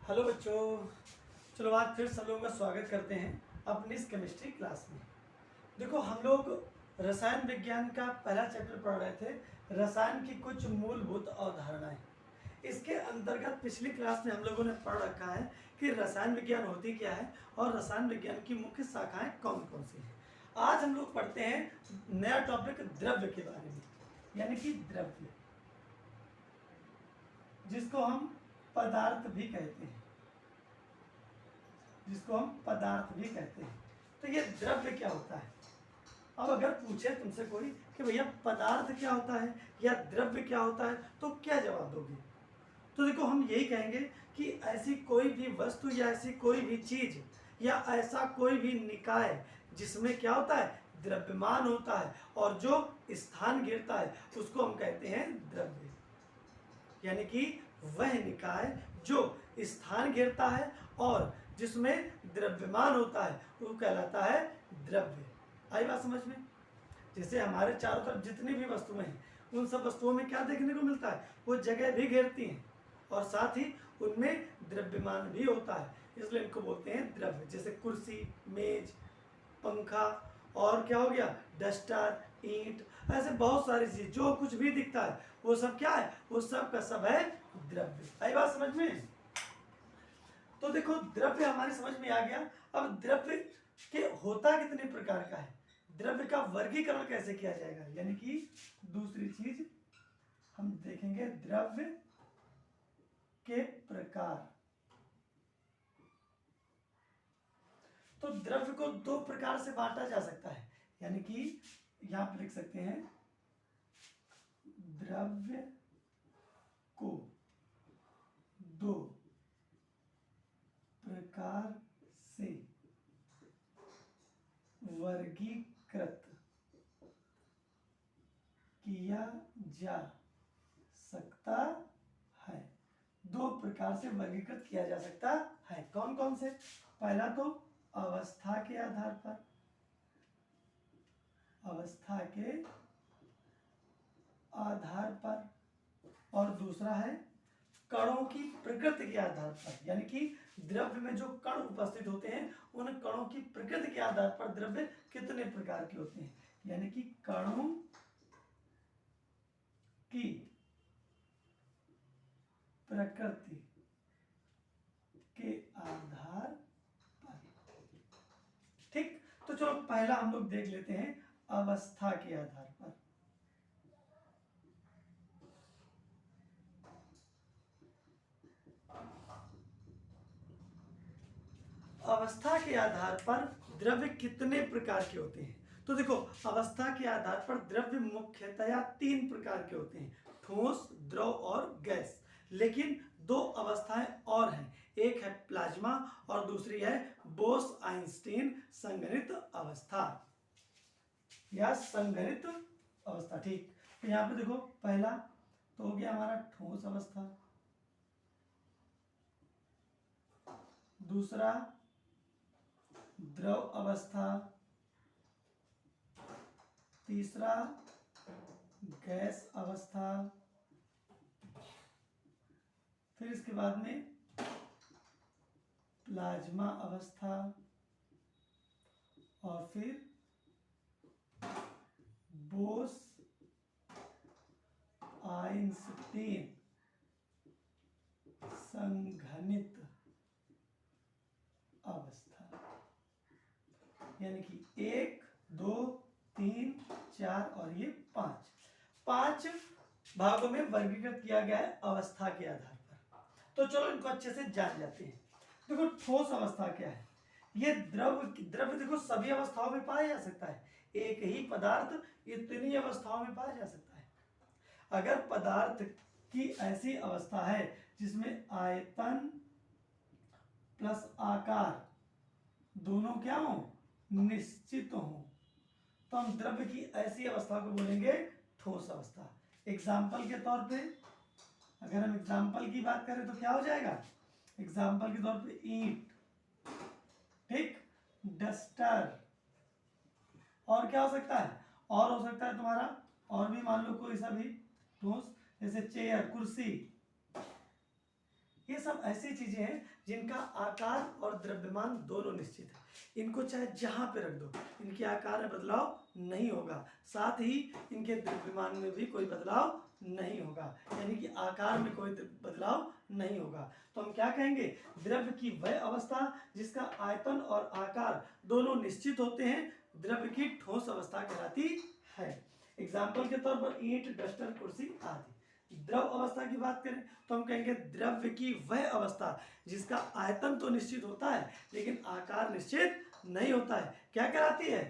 Hello बच्चों, चलो आज फिर सब लोगों का स्वागत करते हैं अपनी इस केमिस्ट्री क्लास में। देखो, हम लोग रसायन विज्ञान का पहला चैप्टर पढ़ रहे थे, रसायन की कुछ मूलभूत अवधारणाएं। इसके अंतर्गत पिछली क्लास में हम लोगों ने पढ़ रखा है कि रसायन विज्ञान होती क्या है और रसायन विज्ञान की मुख्य शाखाएं कौन कौन सी हैं। आज हम लोग पढ़ते हैं नया टॉपिक द्रव्य के बारे में, यानी कि द्रव्य, जिसको हम पदार्थ भी कहते हैं, तो ये द्रव्य क्या होता है। अब अगर पूछे तुमसे कोई कि भैया पदार्थ क्या होता है या द्रव्य क्या होता है, तो क्या जवाब दोगे? तो देखो, हम यही कहेंगे कि ऐसी कोई भी वस्तु या ऐसी कोई भी चीज या ऐसा कोई भी निकाय जिसमें क्या होता है, द्रव्यमान होता है, और जो स्थान घेरता है उसको हम कहते हैं द्रव्य। यानी कि वह निकाय जो स्थान घेरता है और जिसमें द्रव्यमान होता है वो कहलाता है द्रव्य। आई बात समझ में? जैसे हमारे चारों तरफ जितनी भी वस्तुएं हैं, उन सब वस्तुओं में क्या देखने को मिलता है, वो जगह भी घेरती हैं और साथ ही उनमें द्रव्यमान भी होता है, इसलिए इनको बोलते हैं द्रव्य। जैसे कुर्सी, मेज, पंखा, और क्या हो गया, डस्टर, ईंट, ऐसे बहुत सारी चीज, जो कुछ भी दिखता है वो सब क्या है, वो सब का सब है द्रव्य। आई बात समझ में? तो देखो, द्रव्य हमारी समझ में आ गया। अब द्रव्य के होता कितने प्रकार का है, द्रव्य का वर्गीकरण कैसे किया जाएगा, यानी कि दूसरी चीज हम देखेंगे द्रव्य के प्रकार। तो द्रव्य को दो प्रकार से बांटा जा सकता है, यानी कि यहां पर लिख सकते हैं द्रव्य को दो प्रकार से वर्गीकृत किया जा सकता है। दो प्रकार से वर्गीकृत किया जा सकता है। कौन कौन से? पहला तो अवस्था के आधार पर, अवस्था के आधार पर, और दूसरा है कणों की प्रकृति के आधार पर, यानी कि द्रव्य में जो कण उपस्थित होते हैं उन कणों की प्रकृति के आधार पर द्रव्य कितने प्रकार के होते हैं, यानी कि कणों की प्रकृति के आधार पर। ठीक, तो चलो पहला हम लोग देख लेते हैं अवस्था के आधार पर। अवस्था के आधार पर द्रव्य कितने प्रकार के होते हैं? तो देखो, अवस्था के आधार पर द्रव्य मुख्यतया तीन प्रकार के होते हैं, ठोस, द्रव और गैस। लेकिन दो अवस्थाएं और हैं, एक है प्लाज्मा और दूसरी है बोस-आइंस्टीन संघनित अवस्था या संघनित अवस्था। ठीक, तो यहां पे देखो, पहला तो हो गया हमारा ठोस अवस्था, दूसरा द्रव अवस्था, तीसरा गैस अवस्था, फिर इसके बाद में प्लाज्मा अवस्था, और फिर बोस आइंस्टीन संघनित अवस्था। यानी कि 1, 2, 3, 4 और ये 5 भागों में वर्गीकृत किया गया है अवस्था के आधार पर। तो चलो इनको अच्छे से जान जाते हैं। देखो, ठोस अवस्था क्या है? ये द्रव्य देखो सभी अवस्थाओं में पाया जा सकता है, एक ही पदार्थ इतनी अवस्थाओं में पाया जा सकता है। अगर पदार्थ की ऐसी अवस्था है जिसमें आयतन प्लस आकार दोनों क्या हो, निश्चित हो, तो हम द्रव्य की ऐसी अवस्था को बोलेंगे ठोस अवस्था। एग्जाम्पल के तौर पे, अगर हम एग्जाम्पल की बात करें तो क्या हो जाएगा, एग्जाम्पल के तौर पे ईंट, ठीक, डस्टर, और क्या हो सकता है, और हो सकता है तुम्हारा, और भी मान लो कोई सा भी ठोस, जैसे चेयर, कुर्सी, ये सब ऐसी चीजें हैं जिनका आकार और द्रव्यमान दोनों निश्चित है। इनको चाहे जहां पे रख दो, इनके आकार में बदलाव नहीं होगा, साथ ही इनके द्रव्यमान में भी कोई बदलाव नहीं होगा, यानी कि आकार में कोई बदलाव नहीं होगा। तो हम क्या कहेंगे, द्रव्य की वह अवस्था जिसका आयतन और आकार दोनों निश्चित होते हैं, द्रव्य की ठोस अवस्था कहलाती है। एग्जाम्पल के तौर पर ईंट, डस्टर, कुर्सी आदि। द्रव अवस्था की बात करें तो हम कहेंगे द्रव्य की वह अवस्था जिसका आयतन तो निश्चित होता है लेकिन आकार निश्चित नहीं होता है, क्या कहलाती है,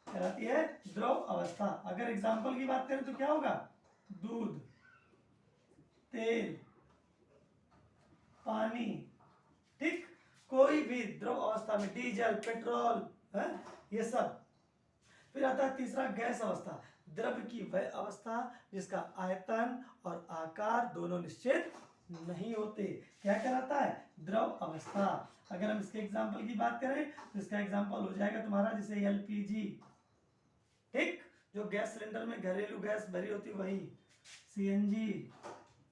कहलाती है द्रव अवस्था। अगर एग्जाम्पल की बात करें तो क्या होगा, दूध, तेल, पानी, ठीक, कोई भी द्रव अवस्था में डीजल, पेट्रोल है, ये सब। फिर आता है तीसरा गैस अवस्था, द्रव्य की वह अवस्था जिसका आयतन और आकार दोनों निश्चित नहीं होते, क्या कहलाता है, द्रव अवस्था। अगर हम इसके एग्जाम्पल की बात करें तो इसका एग्जाम्पल हो जाएगा तुम्हारा जैसे एलपीजी, ठीक, जो गैस सिलेंडर में घरेलू गैस भरी होती वही, सीएनजी,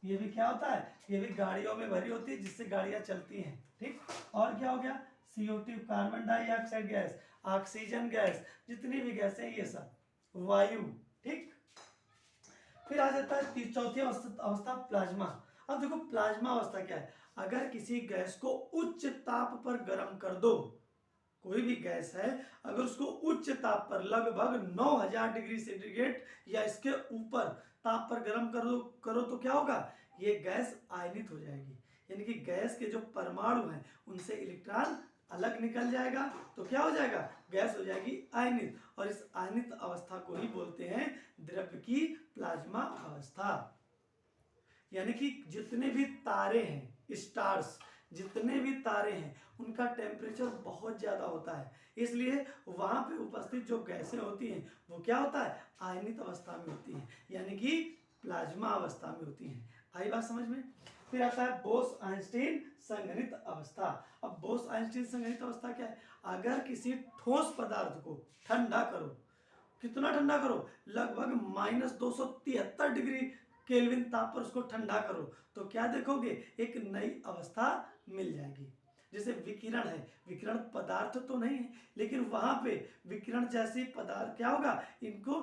ये भी क्या होता है, ये भी गाड़ियों में भरी होती है जिससे गाड़ियां चलती हैं, ठीक। और क्या हो गया, CO2 carbon dioxide gas, oxygen gas, जितनी भी गैसें ये सब वायु, ठीक। फिर आ जाता है चौथी अवस्था प्लाज्मा। अब देखो प्लाज्मा अवस्था क्या है, अगर किसी गैस को उच्च ताप पर गर्म कर दो, कोई भी गैस है अगर उसको उच्च ताप पर लगभग 9000 डिग्री सेंटीग्रेड या इसके ऊपर ताप पर गर्म करो तो क्या होगा, ये गैस आयनित हो जाएगी, यानी कि गैस के जो परमाणु हैं उनसे इलेक्ट्रॉन अलग निकल जाएगा, तो क्या हो जाएगा, गैस हो जाएगी आयनित, और इस आयनित अवस्था को ही बोलते हैं द्रव्य की प्लाज्मा अवस्था। यानी कि जितने भी तारे हैं, स्टार्स, जितने भी तारे हैं उनका टेम्परेचर बहुत ज़्यादा होता है, इसलिए वहाँ पे उपस्थित जो गैसें होती हैं वो क्या होता है, आयनित अवस्था में होती हैं, यानी कि प्लाज्मा अवस्था में होती हैं। आई बात समझ में। फिर आता है बोस आइंस्टीन संघनित अवस्था। अब बोस आइंस्टीन संघनित अवस्था क्या है, अगर किसी ठोस पदार्थ को ठंडा करो, कितना ठंडा करो, लगभग -273 डिग्री केल्विन ताप पर उसको ठंडा करो, तो क्या देखोगे, एक नई अवस्था मिल जाएगी। जैसे विकिरण है, विकिरण पदार्थ तो नहीं है लेकिन वहां पे विकिरण जैसी पदार्थ क्या होगा, इनको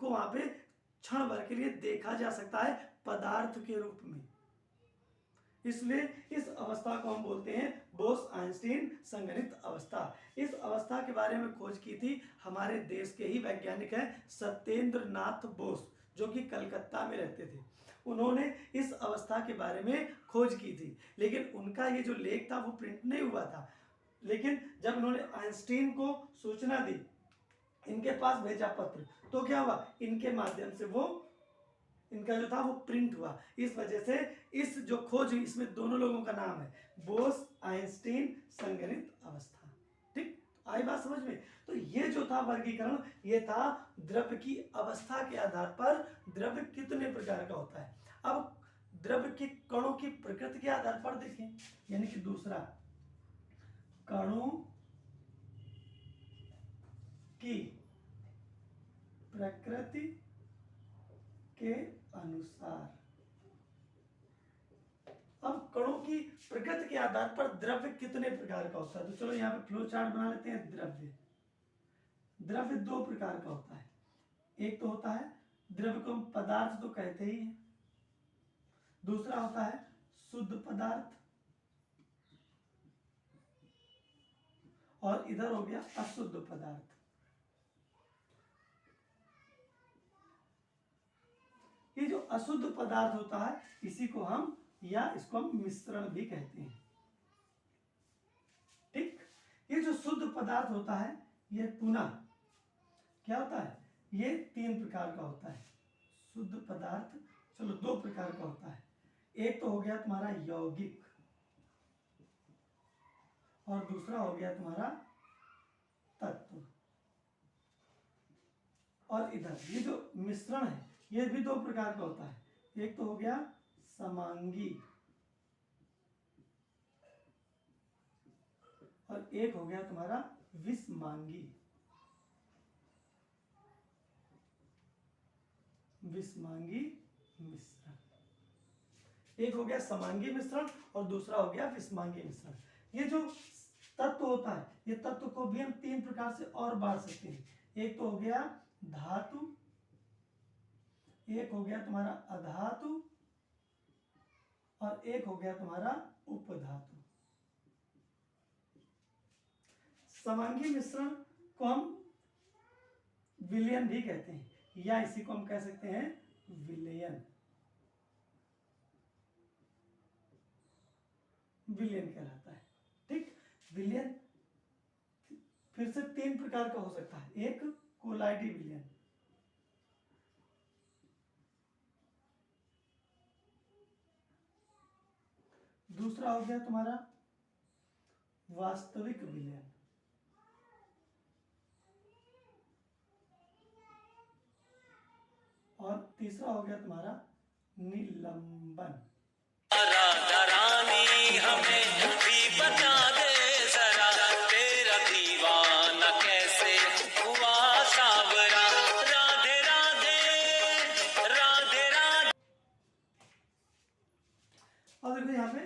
वहां पे क्षण भर के लिए देखा जा सकता है पदार्थ के रूप में, इसलिए इस अवस्था को हम बोलते हैं बोस आइंस्टीन संघनित अवस्था। इस अवस्था के बारे में खोज की थी हमारे देश के ही वैज्ञानिक हैं सत्येंद्र नाथ बोस, जो कि कलकत्ता में रहते थे। उन्होंने इस अवस्था के बारे में खोज की थी, लेकिन उनका ये जो लेख था वो प्रिंट नहीं हुआ था, लेकिन जब उन्होंने आइंस्टीन को सूचना दी, इनके पास भेजा पत्र, तो क्या हुआ, इनके माध्यम से वो इनका जो था वो प्रिंट हुआ। इस वजह से इस जो खोज हुई इसमें दोनों लोगों का नाम है बोस आइंस्टीन संघनित अवस्था, ठीक। आई बात समझ में। तो ये जो था वर्गीकरण, ये था द्रव्य की अवस्था के आधार पर द्रव्य कितने प्रकार का होता है। अब द्रव्य के कणों की प्रकृति के आधार पर देखें, यानी कि दूसरा, कणों की प्रकृति के अनुसार। अब कणों की प्रकृति के आधार पर द्रव्य कितने प्रकार का होता है, तो चलो यहाँ पे फ्लो चार्ट बना लेते हैं। द्रव्य दो प्रकार का होता है, एक तो होता है द्रव्य को हम पदार्थ तो कहते ही हैं, दूसरा होता है शुद्ध पदार्थ, और इधर हो गया अशुद्ध पदार्थ। ये जो अशुद्ध पदार्थ होता है इसी को हम, या इसको हम मिश्रण भी कहते हैं, ठीक। ये जो शुद्ध पदार्थ होता है ये पुनः क्या होता है, ये 3 प्रकार का होता है शुद्ध पदार्थ, चलो 2 प्रकार का होता है। एक तो हो गया तुम्हारा यौगिक और दूसरा हो गया तुम्हारा तत्व। और इधर ये जो मिश्रण है ये भी 2 प्रकार का होता है, एक तो हो गया समांगी और एक हो गया तुम्हारा विषमांगी। विषमांगी मिश्रण, एक हो गया समांगी मिश्रण और दूसरा हो गया विषमांगी मिश्रण। ये जो तत्व होता है, ये तत्व को भी हम तीन प्रकार से और बांट सकते हैं। एक तो हो गया धातु, एक हो गया तुम्हारा अधातु, और एक हो गया तुम्हारा उपधातु। समांगी मिश्रण को हम विलयन भी कहते हैं, या इसी को हम कह सकते हैं विलयन, विलयन कहलाता है। ठीक, विलयन फिर से तीन प्रकार का हो सकता है। एक कोलाइडी विलयन, दूसरा हो गया तुम्हारा वास्तविक विलयन, और तीसरा हो गया तुम्हारा निलंबन। हमें भी बता दे जरा, तेरा दीवाना कैसे हुआ सावरा, राधे राधे राधे राधे। और देखो यहाँ पे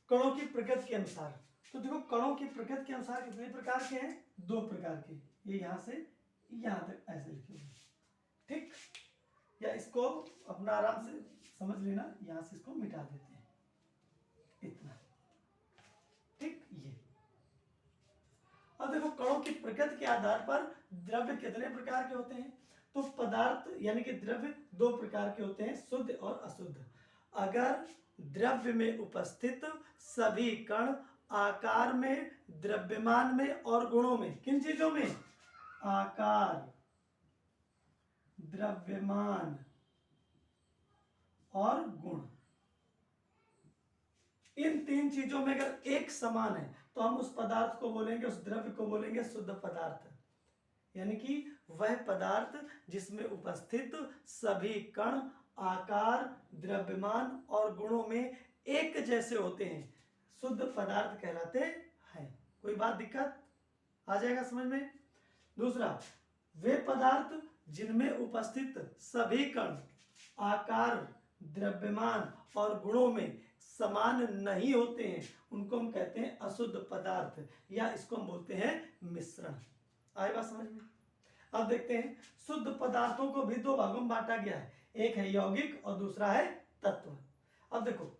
कणों की प्रकृति के अनुसार, तो देखो कणों की प्रकृति के अनुसार कितने प्रकार के हैं? दो प्रकार के। ये यहां से यहां तक ऐसे लिखे हुए, ठीक, या इसको अपना आराम से समझ लेना, यहां से इसको मिटा देते हैं, इतना, ठीक। ये अब देखो कणों की प्रकृति के आधार पर द्रव्य कितने प्रकार के होते हैं? तो पदार्थ यानी कि द्रव्य दो प्रकार के होते हैं, शुद्ध और अशुद्ध। अगर द्रव्य में उपस्थित सभी कण आकार में, द्रव्यमान में और गुणों में, किन चीजों में? आकार, द्रव्यमान और गुण, इन तीन चीजों में अगर एक समान है तो हम उस पदार्थ को बोलेंगे, उस द्रव्य को बोलेंगे शुद्ध पदार्थ। यानी कि वह पदार्थ जिसमें उपस्थित सभी कण आकार, द्रव्यमान और गुणों में एक जैसे होते हैं, शुद्ध पदार्थ कहलाते हैं। कोई बात दिक्कत आ जाएगा समझ में? दूसरा, वे पदार्थ जिनमें उपस्थित सभी कण आकार, द्रव्यमान और गुणों में समान नहीं होते हैं, उनको हम कहते हैं अशुद्ध पदार्थ, या इसको हम बोलते हैं मिश्रण। आए बात समझ में? अब देखते हैं शुद्ध पदार्थों को भी दो भागों में बांटा गया है, एक है यौगिक और दूसरा है तत्व। अब देखो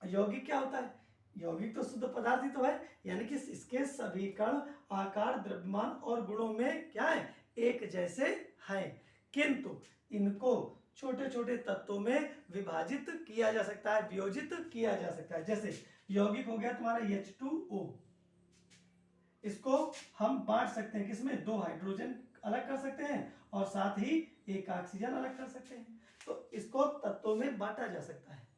यौगिक क्या होता है? यौगिक तो शुद्ध पदार्थ ही तो है, यानी कि इसके सभी कण आकार, द्रव्यमान और गुणों में क्या है? एक जैसे हैं, किंतु इनको छोटे छोटे तत्वों में विभाजित किया जा सकता है, वियोजित किया जा सकता है। जैसे यौगिक हो गया तुम्हारा H2O, इसको हम बांट सकते हैं किसमें? दो हाइड्रोजन अलग कर सकते हैं और साथ ही एक ऑक्सीजन अलग कर सकते हैं, तो इसको तत्वों में बांटा जा सकता है।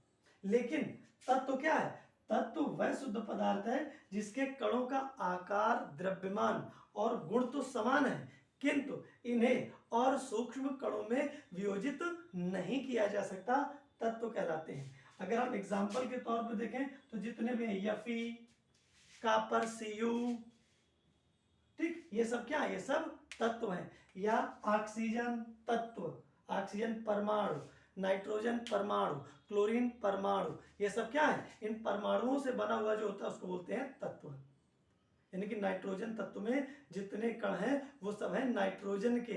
लेकिन तत्व क्या है? तत्व वह शुद्ध पदार्थ है जिसके कणों का आकार, द्रव्यमान और गुण तो समान है, किंतु इन्हें और सूक्ष्म कणों में वियोजित नहीं किया जा सकता, तत्व कहलाते हैं। अगर हम एग्जाम्पल के तौर पर देखें तो जितने भी Fe, कॉपर, Cu, ठीक, ये सब क्या है? ये सब तत्व हैं। या ऑक्सीजन तत्व, ऑक्सीजन परमाणु, नाइट्रोजन परमाणु, क्लोरीन परमाणु, ये सब क्या है? इन परमाणुओं से बना हुआ जो होता है उसको बोलते हैं तत्व। यानी कि नाइट्रोजन तत्व में जितने कण हैं वो सब हैं नाइट्रोजन के,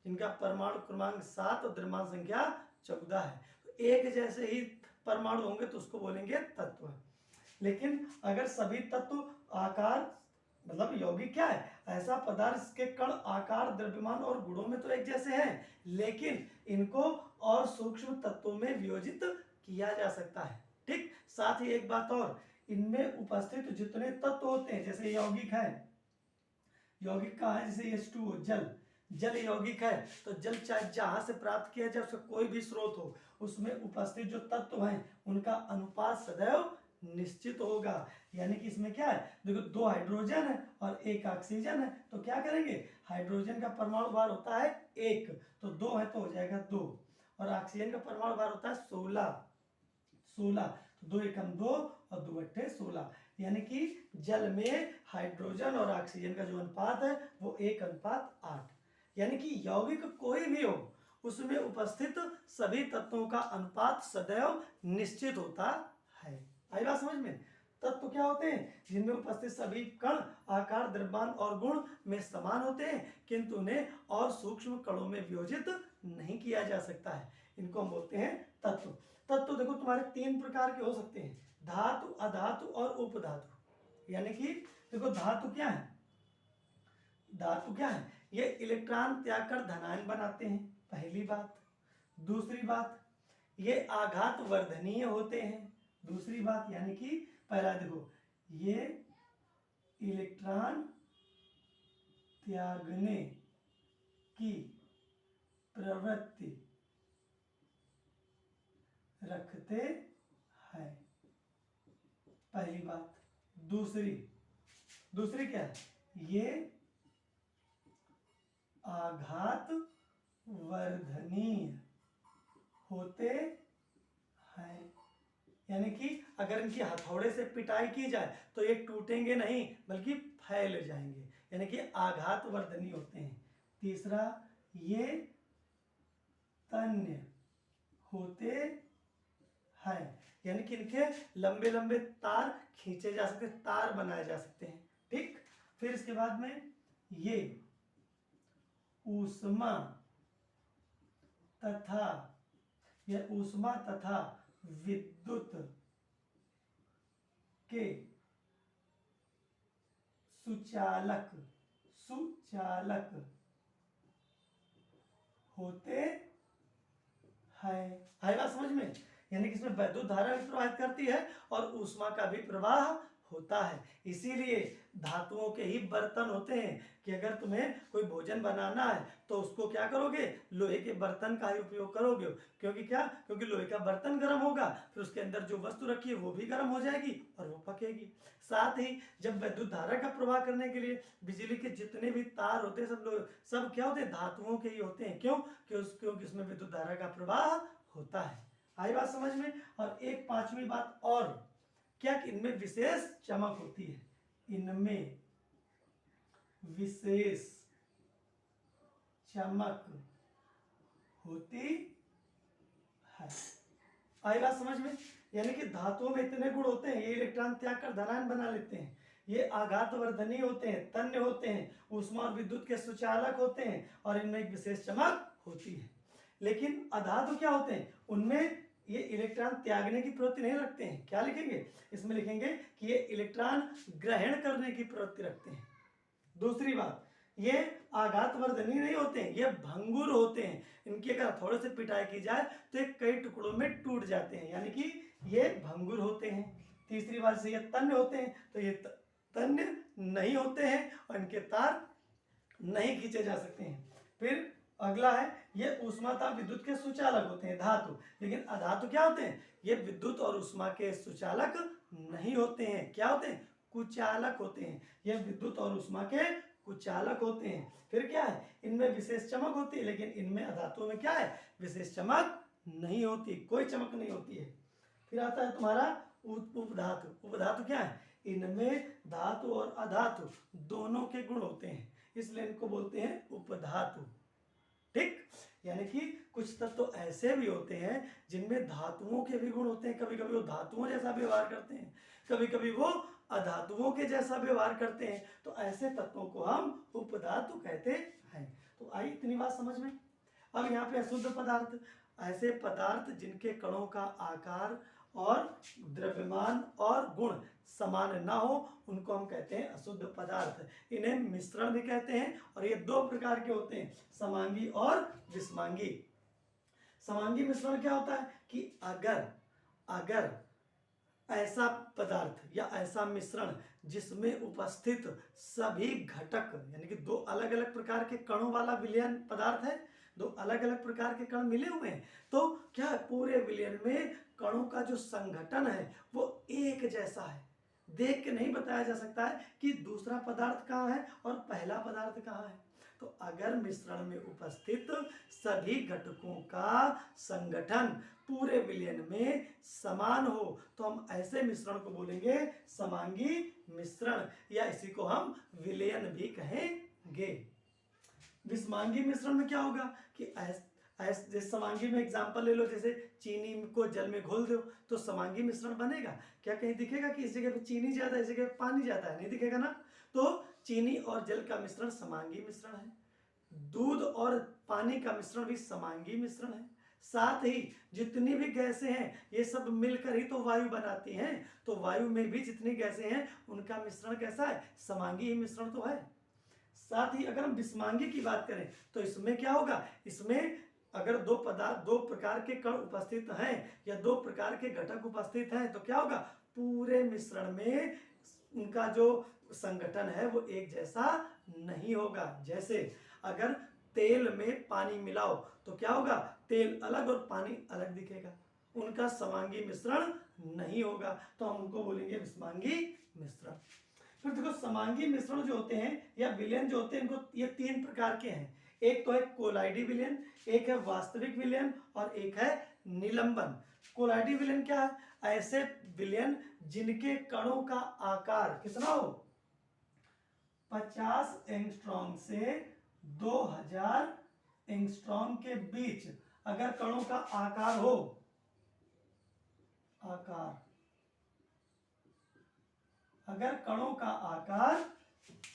जिनका परमाणु क्रमांक 7 और द्रव्यमान संख्या 14 है। तो एक जैसे ही परमाणु होंगे तो उसको बोलेंगे तत्व। लेकिन अगर सभी तत्व आकार, मतलब यौगिक क्या है? ऐसा पदार्थ जिसके कण आकार, द्रव्यमान और गुणों में तो एक जैसे हैं, लेकिन इनको और सूक्ष्म तत्वों में वियोजित किया जा सकता है, ठीक। साथ ही एक बात और, इनमें उपस्थित जितने तत्व होते हैं, जैसे यौगिक है, यौगिक का है जैसे H2O, जल, जल यौगिक है, तो जल चाहे जहां से प्राप्त किया जाए, उसका कोई भी स्रोत हो, उसमें उपस्थित जो तत्व हैं उनका अनुपात सदैव निश्चित होगा। यानी कि इसमें क्या है? देखो दो हाइड्रोजन है और एक ऑक्सीजन है, तो क्या करेंगे? हाइड्रोजन का परमाणु भार होता है 1, तो 2 है तो हो जाएगा 2, और ऑक्सीजन का परमाणु भार होता है 16, तो 2 एकम 2 और 2 अट्ठे 16। यानी कि जल में हाइड्रोजन और ऑक्सीजन का जो अनुपात है वो 1:8। यानी कि यौगिक कोई भी हो, उसमें उपस्थित सभी तत्वों का अनुपात सदैव निश्चित होता है। आई बात समझ में? तत्व क्या होते हैं? जिनमें उपस्थित सभी कण आकार, द्रव्यमान और गुण में समान होते हैं, किंतु उन्हें और सूक्ष्म कणों में वियोजित नहीं किया जा सकता है। इनको हम बोलते हैं तत्व। तत्व देखो तुम्हारे 3 प्रकार के हो सकते हैं, धातु, अधातु और उपधातु। यानी कि देखो धातु क्या है? धातु क्या है? ये इलेक्ट्रॉन त्याग कर धनायन बनाते हैं, पहली बात। दूसरी बात, ये आघात वर्धनीय होते हैं, दूसरी बात। यानी कि पहला देखो, ये इलेक्ट्रॉन त्यागने की प्रवृत्ति रखते हैं, पहली बात। दूसरी क्या है? ये आघात वर्धनीय होते हैं। यानी कि अगर इनकी हथौड़े से पिटाई की जाए तो ये टूटेंगे नहीं बल्कि फैल जाएंगे, यानी कि आघात वर्धनीय होते हैं। तीसरा, ये तन्य होते हैं, यानी कि इनके लंबे लंबे तार खींचे जा सकते, तार बनाए जा सकते हैं। ठीक। फिर इसके बाद में ये ऊष्मा तथा विद्युत के सुचालक होते हैं। आई बात समझ में? यानी कि इसमें वैद्युत धारा भी प्रवाहित करती है और ऊष्मा का भी प्रवाह होता है। इसीलिए धातुओं के ही बर्तन होते हैं कि अगर तुम्हें कोई भोजन बनाना है तो उसको क्या करोगे? लोहे के बर्तन का ही उपयोग करोगे। क्योंकि क्या? क्योंकि लोहे का बर्तन गर्म होगा, फिर उसके अंदर जो वस्तु रखी है वो भी गर्म हो जाएगी और वो पकेगी। साथ ही जब विद्युत धारा का प्रवाह करने के लिए बिजली के जितने भी तार होते हैं सब क्या होते हैं? धातुओं के ही होते हैं। क्यों? क्योंकि उसमें विद्युत धारा का प्रवाह होता है। आई बात समझ में? और एक 5वीं बात और क्या कि इनमें विशेष चमक होती है, इनमें विशेष चमक होती है। आई बात समझ में? यानी कि धातुओं में इतने गुण होते हैं, ये इलेक्ट्रॉन त्याग कर धनायन बना लेते हैं, ये आघात वर्धनीय होते हैं, तन्य होते हैं, ऊष्मा और विद्युत के सुचालक होते हैं और इनमें एक विशेष चमक होती है। लेकिन अधातु क्या होते हैं? उनमें ये इलेक्ट्रॉन त्यागने की प्रवृत्ति नहीं रखते हैं। क्या लिखेंगे इसमें? लिखेंगे कि ये इलेक्ट्रॉन ग्रहण करने की प्रवृत्ति रखते हैं। दूसरी बात, ये आघात वर्धनीय नहीं होते हैं, ये भंगुर होते हैं। इनकी अगर थोड़े से पिटाई की जाए तो ये कई टुकड़ों में टूट जाते हैं, यानी कि ये भंगुर होते हैं। तीसरी बात से ये तन्य होते हैं, तो ये तन्य नहीं होते हैं और इनके तार नहीं खींचे जा सकते हैं। फिर अगला है, ये ऊष्मा तथा विद्युत के सुचालक होते हैं, धातु। लेकिन अधातु क्या होते हैं? ये विद्युत और ऊष्मा के सुचालक नहीं होते हैं। क्या होते हैं? कुचालक होते हैं। ये विद्युत और ऊष्मा के कुचालक होते हैं। फिर क्या है? इनमें विशेष चमक होती है, लेकिन इनमें अधातुओं में क्या है? विशेष चमक नहीं होती, कोई चमक नहीं होती है। फिर आता है तुम्हारा उपधातु। उपधातु क्या है? इनमें धातु और अधातु दोनों के गुण होते हैं, इसलिए इनको बोलते हैं उपधातु। ठीक। यानी कि कुछ तत्व तो ऐसे भी होते हैं जिनमें धातुओं के भी गुण होते हैं। कभी कभी वो धातुओं जैसा व्यवहार करते हैं, कभी कभी वो अधातुओं के जैसा व्यवहार करते हैं, तो ऐसे तत्वों को हम उपधातु कहते हैं। तो आई इतनी बात समझ में? अब यहाँ पे अशुद्ध पदार्थ, ऐसे पदार्थ जिनके कणों का आकार और द्रव्यमान और गुण समान ना हो, उनको हम कहते हैं अशुद्ध पदार्थ। इन्हें मिश्रण भी कहते हैं और ये 2 प्रकार के होते हैं, समांगी और विषमांगी। समांगी मिश्रण क्या होता है कि अगर ऐसा पदार्थ या ऐसा मिश्रण जिसमें उपस्थित सभी घटक, यानी कि 2 अलग अलग प्रकार के कणों वाला विलयन पदार्थ है, 2 अलग अलग प्रकार के कण मिले हुए हैं, तो क्या है? पूरे विलयन में कणों का जो संघटन है वो एक जैसा है। देख के नहीं बताया जा सकता है कि दूसरा पदार्थ कहाँ है और पहला पदार्थ कहाँ है। तो अगर मिश्रण में उपस्थित सभी घटकों का संगठन पूरे विलयन में समान हो तो हम ऐसे मिश्रण को बोलेंगे समांगी मिश्रण, या इसी को हम विलयन भी कहेंगे। विषमांगी मिश्रण में क्या होगा कि ऐसे जैसे समांगी में एग्जांपल ले लो, जैसे चीनी को जल में घोल दो तो समांगी मिश्रण बनेगा। क्या कहीं दिखेगा कि इस जगह पे चीनी ज्यादा है, इस जगह पे पानी ज्यादा है? नहीं दिखेगा ना। तो चीनी और जल का मिश्रण समांगी मिश्रण है। दूध और पानी का मिश्रण भी समांगी मिश्रण है। साथ ही जितनी भी गैसें हैं ये सब मिलकर ही तो वायु बनाती हैं। तो वायु में भी जितनी गैसें हैं उनका मिश्रण कैसा है? समांगी ही मिश्रण तो है। साथ ही अगर हम विषमांगी की बात करें तो इसमें क्या होगा? इसमें अगर दो पदार्थ, दो प्रकार के कण उपस्थित हैं या दो प्रकार के घटक उपस्थित हैं तो क्या होगा? पूरे मिश्रण में उनका जो संगठन है वो एक जैसा नहीं होगा। जैसे अगर तेल में पानी मिलाओ तो क्या होगा? तेल अलग और पानी अलग दिखेगा, उनका समांगी मिश्रण नहीं होगा, तो हम उनको बोलेंगे विषमांगी मिश्रण। फिर देखो समांगी मिश्रण जो होते हैं या विलयन जो होते हैं, इनको ये तीन प्रकार के हैं। एक तो है कोलाइडी विलयन, एक है वास्तविक विलयन और एक है निलंबन। कोलाइडी विलयन क्या है? ऐसे विलयन जिनके कणों का आकार कितना हो? 50 एंगस्ट्रॉम से 2000 एंगस्ट्रॉम के बीच अगर कणों का आकार हो, अगर कणों का आकार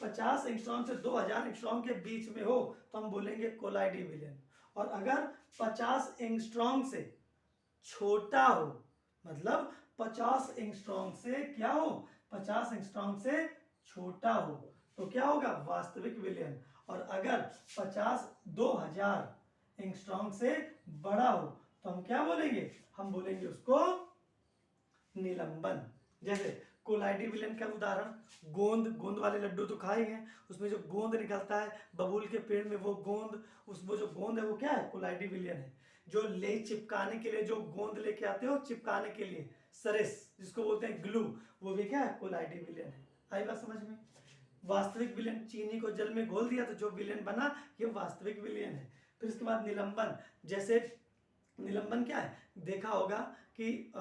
50 एंगस्ट्रॉम से 2000 एंगस्ट्रॉम के बीच में हो तो हम बोलेंगे कोलाइडी विलयन। और अगर 50 एंगस्ट्रॉम से छोटा हो, मतलब 50 एंगस्ट्रॉम से क्या हो? 50 एंगस्ट्रॉम से छोटा हो तो क्या होगा? वास्तविक विलयन। और अगर 2000 एंगस्ट्रॉम से बड़ा हो तो हम क्या बोलेंगे? हम बोलेंगे उसको निलंबन। जैसे कोलाइडी विलयन का उदाहरण, गोंद वाले लड्डू तो खाए हैं, उसमें जो गोंद निकलता है बबूल के पेड़ में, वो गोंद, उसमें जो गोंद है वो क्या है? कोलाइडी विलयन है। जो ले चिपकाने के लिए जो गोंद लेके आते हो चिपकाने के लिए, सरेस जिसको बोलते हैं ग्लू, वो भी क्या है? कोलाइडी विलयन है। आई बात समझ में? वास्तविक विलयन, चीनी को जल में घोल दिया तो जो विलयन बना ये वास्तविक विलयन है। फिर इसके बाद निलंबन। जैसे निलंबन क्या है? देखा होगा कि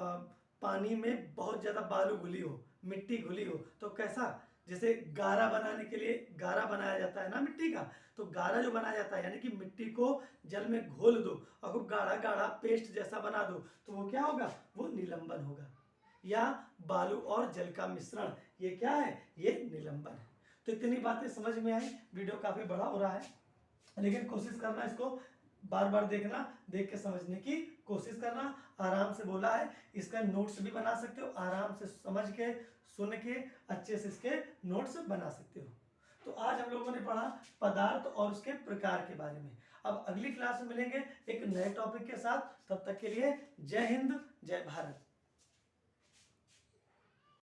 पानी में बहुत ज्यादा बालू घुली हो, मिट्टी घुली हो तो कैसा? जैसे गारा बनाने के लिए गारा बनाया जाता है ना मिट्टी का, तो गारा जो बनाया जाता है यानी कि मिट्टी को जल में घोल दो और खूब गाढ़ा गाढ़ा पेस्ट जैसा बना दो तो वो क्या होगा? वो निलंबन होगा। या बालू और जल का मिश्रण, ये क्या है? ये निलंबन है। तो इतनी बातें समझ में आई। वीडियो काफी बड़ा हो रहा है लेकिन कोशिश करना इसको बार बार देखना, देख के समझने की कोशिश करना। आराम से बोला है, इसका नोट्स भी बना सकते हो, आराम से समझ के सुन के अच्छे से इसके नोट्स बना सकते हो। तो आज हम लोगों ने पढ़ा पदार्थ और उसके प्रकार के बारे में। अब अगली क्लास में मिलेंगे एक नए टॉपिक के साथ। तब तक के लिए जय हिंद, जय भारत।